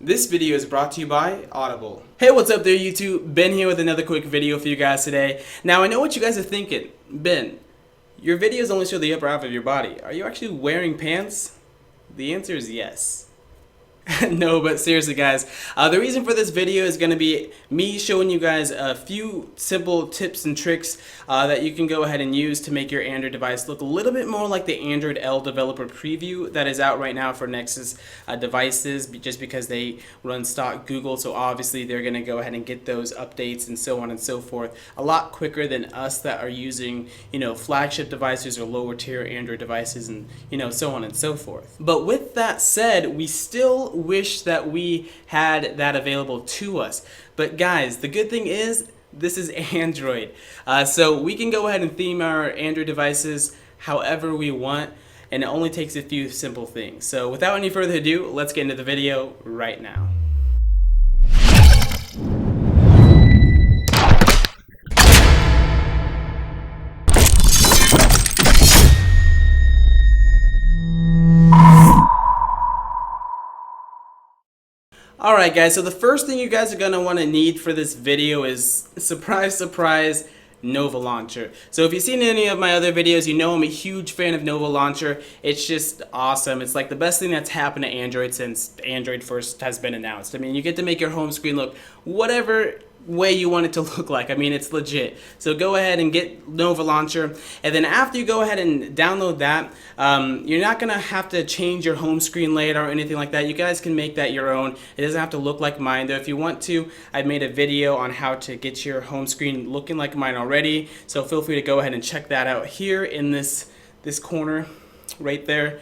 This video is brought to you by Audible. Hey, what's up there, YouTube? Ben here with another quick video for you guys today. Now, I know what you guys are thinking. Ben, your videos only show the upper half of your body. Are you actually wearing pants? The answer is yes. No, but seriously guys, the reason for this video is going to be me showing you guys a few simple tips and tricks that you can go ahead and use to make your Android device look a little bit more like the Android L developer preview that is out right now for Nexus devices, just because they run stock Google, so obviously they're going to go ahead and get those updates and so on and so forth a lot quicker than us that are using, flagship devices or lower tier Android devices and, so on and so forth. But with that said, we still wish that we had that available to us. But guys, the good thing is this is Android. So we can go ahead and theme our Android devices however we want, and it only takes a few simple things. So without any further ado, let's get into the video right now. Alright guys, so the first thing you guys are going to want to need for this video is, surprise, surprise, Nova Launcher. So if you've seen any of my other videos, you know I'm a huge fan of Nova Launcher. It's just awesome. It's like the best thing that's happened to Android since Android first has been announced. I mean, you get to make your home screen look whatever way you want it to look like. I mean, it's legit. So go ahead and get Nova Launcher, and then after you go ahead and download that, you're not gonna have to change your home screen layout or anything like that. You guys can make that your own. It doesn't have to look like mine, though. If you want to, I made a video on how to get your home screen looking like mine already, so feel free to go ahead and check that out here in this corner right there.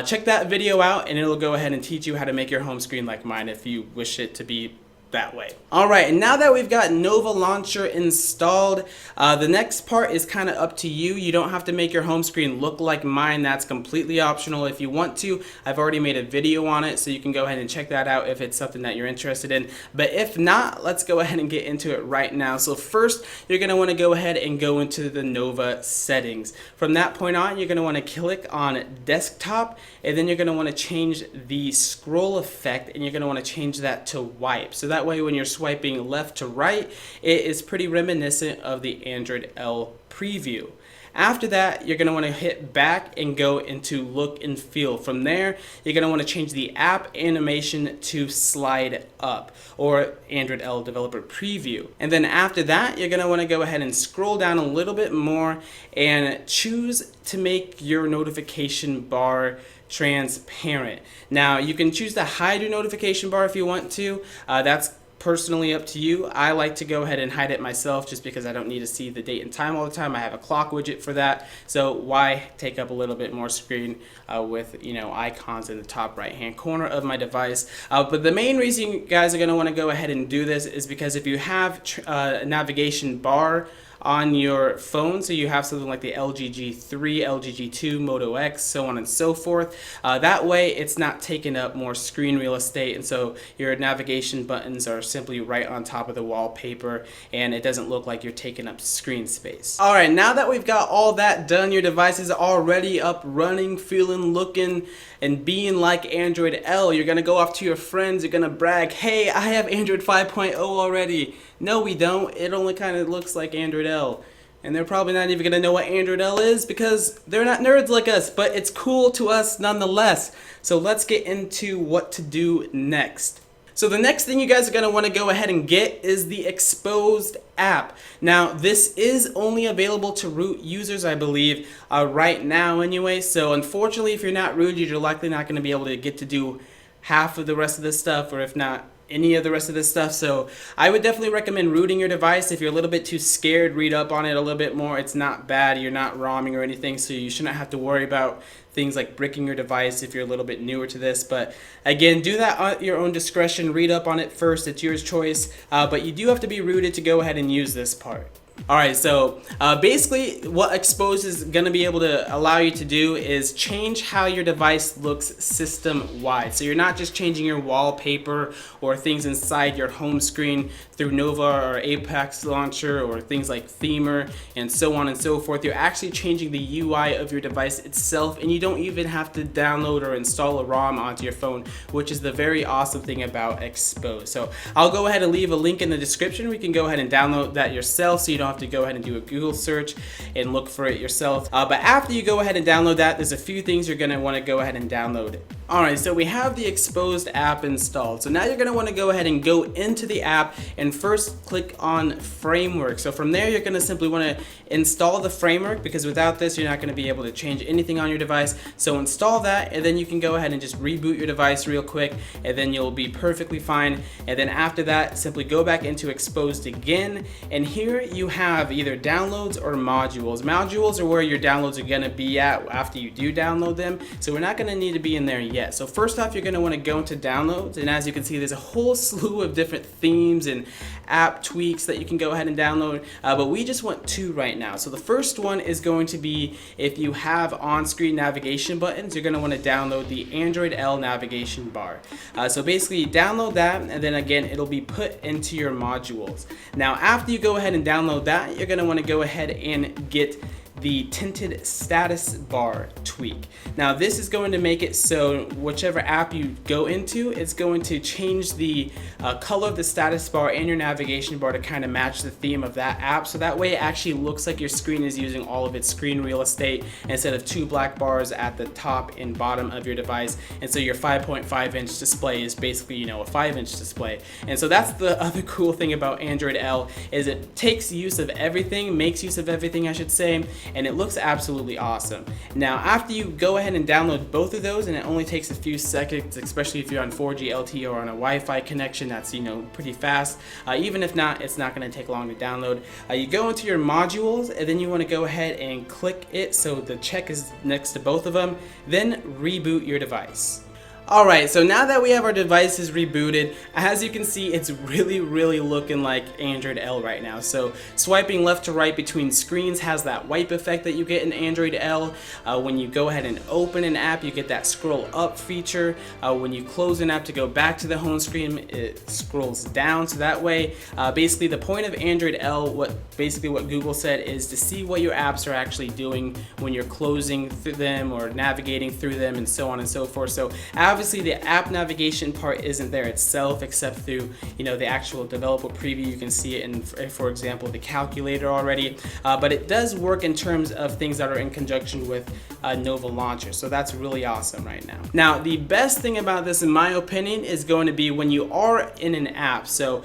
Check that video out, and it'll go ahead and teach you how to make your home screen like mine if you wish it to be that way. Alright, and now that we've got Nova Launcher installed, the next part is kind of up to you. You don't have to make your home screen look like mine. That's completely optional. If you want to, I've already made a video on it, so you can go ahead and check that out if it's something that you're interested in. But if not, let's go ahead and get into it right now. So first, you're going to want to go ahead and go into the Nova settings. From that point on, you're going to want to click on desktop, and then you're going to want to change the scroll effect, and you're going to want to change that to wipe. So that way when you're swiping left to right, it is pretty reminiscent of the Android L preview. After that, you're going to want to hit back and go into look and feel. From there, you're going to want to change the app animation to slide up, or Android L developer preview. And then after that, you're going to want to go ahead and scroll down a little bit more and choose to make your notification bar transparent. Now, you can choose to hide your notification bar if you want to. That's personally up to you. I like to go ahead and hide it myself just because I don't need to see the date and time all the time. I have a clock widget for that, so why take up a little bit more screen with icons in the top right hand corner of my device. But the main reason you guys are going to want to go ahead and do this is because if you have a navigation bar on your phone, so you have something like the LG G3, LG G2, Moto X, so on and so forth, that way it's not taking up more screen real estate, and so your navigation buttons are simply right on top of the wallpaper, and it doesn't look like you're taking up screen space. Alright, now that we've got all that done, your device is already up running, feeling, looking, and being like Android L. You're gonna go off to your friends, you're gonna brag, hey, I have Android 5.0 already. No, we don't. It only kind of looks like Android L. And they're probably not even gonna know what Android L is because they're not nerds like us, but it's cool to us nonetheless. So let's get into what to do next. So the next thing you guys are going to want to go ahead and get is the Xposed app. Now, this is only available to root users, I believe, right now anyway. So unfortunately, if you're not rooted, you're likely not going to be able to get to do half of the rest of this stuff, or if not any of the rest of this stuff. So I would definitely recommend rooting your device. If you're a little bit too scared, read up on it a little bit more. It's not bad. You're not ROMing or anything, so you shouldn't have to worry about things like bricking your device if you're a little bit newer to this. But again, do that at your own discretion. Read up on it first. It's your choice. But you do have to be rooted to go ahead and use this part. Alright, so basically what Xposed is going to be able to allow you to do is change how your device looks system-wide. So you're not just changing your wallpaper or things inside your home screen through Nova or Apex Launcher or things like Themer and so on and so forth. You're actually changing the UI of your device itself, and you don't even have to download or install a ROM onto your phone, which is the very awesome thing about Xposed. So I'll go ahead and leave a link in the description. We can go ahead and download that yourself, so you don't have to go ahead and do a Google search and look for it yourself. But after you go ahead and download that, there's a few things you're going to want to go ahead and download. Alright, so we have the Xposed app installed. So now you're going to want to go ahead and go into the app and first click on Framework. So from there you're going to simply want to install the framework, because without this you're not going to be able to change anything on your device. So install that, and then you can go ahead and just reboot your device real quick, and then you'll be perfectly fine. And then after that, simply go back into Xposed again, and here you have either downloads or modules. Modules are where your downloads are going to be at after you do download them, so we're not going to need to be in there yet. So first off, you're going to want to go into downloads, and as you can see, there's a whole slew of different themes and app tweaks that you can go ahead and download, but we just want two right now. So the first one is going to be, if you have on-screen navigation buttons, you're going to want to download the Android L navigation bar. So basically download that, and then again it'll be put into your modules. Now after you go ahead and download that, you're going to want to go ahead and get the tinted status bar tweak. Now this is going to make it so whichever app you go into, it's going to change the color of the status bar and your navigation bar to kind of match the theme of that app, so that way it actually looks like your screen is using all of its screen real estate instead of two black bars at the top and bottom of your device. And so your 5.5 inch display is basically, you know, a 5-inch display. And so that's the other cool thing about Android L, is it takes use of everything, makes use of everything I should say, and it looks absolutely awesome. Now after you go ahead and download both of those, and it only takes a few seconds, especially if you're on 4G LTE or on a Wi-Fi connection that's, you know, pretty fast. Even if not, it's not going to take long to download. You go into your modules, and then you want to go ahead and click it so the check is next to both of them, then reboot your device. Alright, so now that we have our devices rebooted, as you can see, it's really looking like Android L right now. So swiping left to right between screens has that wipe effect that you get in Android L. When you go ahead and open an app, you get that scroll up feature. When you close an app to go back to the home screen, it scrolls down. So that way, basically the point of Android L, what Google said, is to see what your apps are actually doing when you're closing through them or navigating through them and so on and so forth. So obviously the app navigation part isn't there itself, except through, you know, the actual developer preview. You can see it in, for example, the calculator already, but it does work in terms of things that are in conjunction with Nova Launcher, so that's really awesome right now. Now the best thing about this, in my opinion, is going to be when you are in an app. So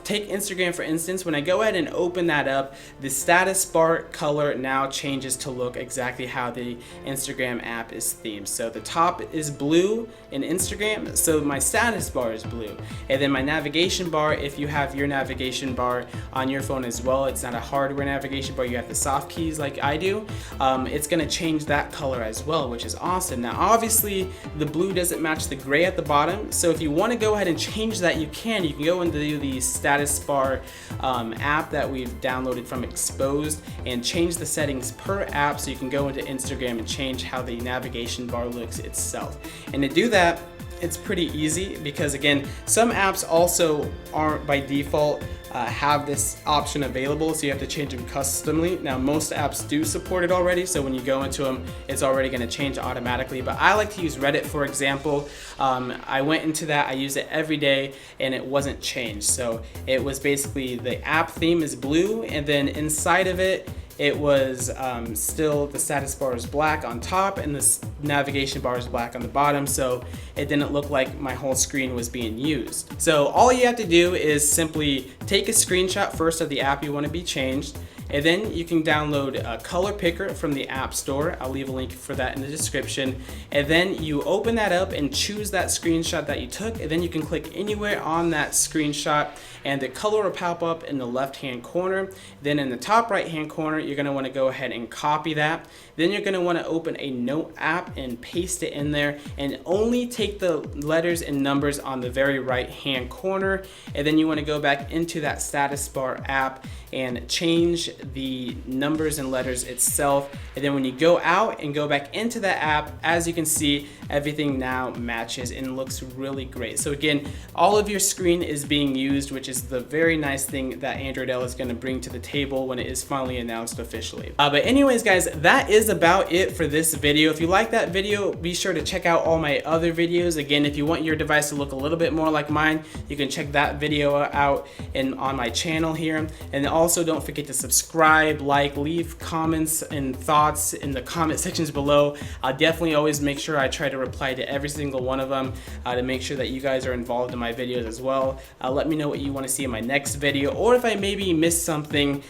take Instagram for instance. When I go ahead and open that up, the status bar color now changes to look exactly how the Instagram app is themed. So the top is blue in Instagram, so my status bar is blue, and then my navigation bar, if you have your navigation bar on your phone as well, it's not a hardware navigation bar, you have the soft keys like I do, it's going to change that color as well, which is awesome. Now obviously the blue doesn't match the gray at the bottom, so if you want to go ahead and change that, you can go into the status bar app that we've downloaded from Xposed and change the settings per app, so you can go into Instagram and change how the navigation bar looks itself. And to do that, it's pretty easy, because again, some apps also aren't by default have this option available, so you have to change them customly. Now most apps do support it already, so when you go into them, it's already going to change automatically, but I like to use Reddit, for example. I went into that, I use it every day, and it wasn't changed. So it was basically the app theme is blue, and then inside of it, it was still the status bar is black on top and the navigation bar is black on the bottom, so it didn't look like my whole screen was being used. So all you have to do is simply take a screenshot first of the app you want to be changed, And then you can download a color picker from the App Store. I'll leave a link for that in the description. And then you open that up and choose that screenshot that you took, and then you can click anywhere on that screenshot and the color will pop up in the left hand corner. Then in the top right hand corner, you're going to want to go ahead and copy that. Then you're going to want to open a note app and paste it in there, and only take the letters and numbers on the very right hand corner. And then you want to go back into that status bar app and change the numbers and letters itself. And then when you go out and go back into that app, as you can see, everything now matches and looks really great. So again, all of your screen is being used, which is the very nice thing that Android L is going to bring to the table when it is finally announced officially. But anyways guys, that is about it for this video. If you like that video, be sure to check out all my other videos. Again, if you want your device to look a little bit more like mine, you can check that video out on my channel here. And also don't forget to subscribe, like, leave comments and thoughts in the comment sections below. I'll definitely always make sure I try to reply to every single one of them to make sure that you guys are involved in my videos as well. Let me know what you want to see in my next video, or if I maybe missed something,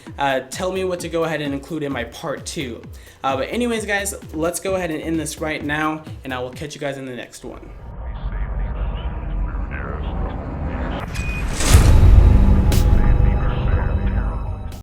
tell me what to go ahead and include in my part 2. But anyways guys, let's go ahead and end this right now, and I will catch you guys in the next one.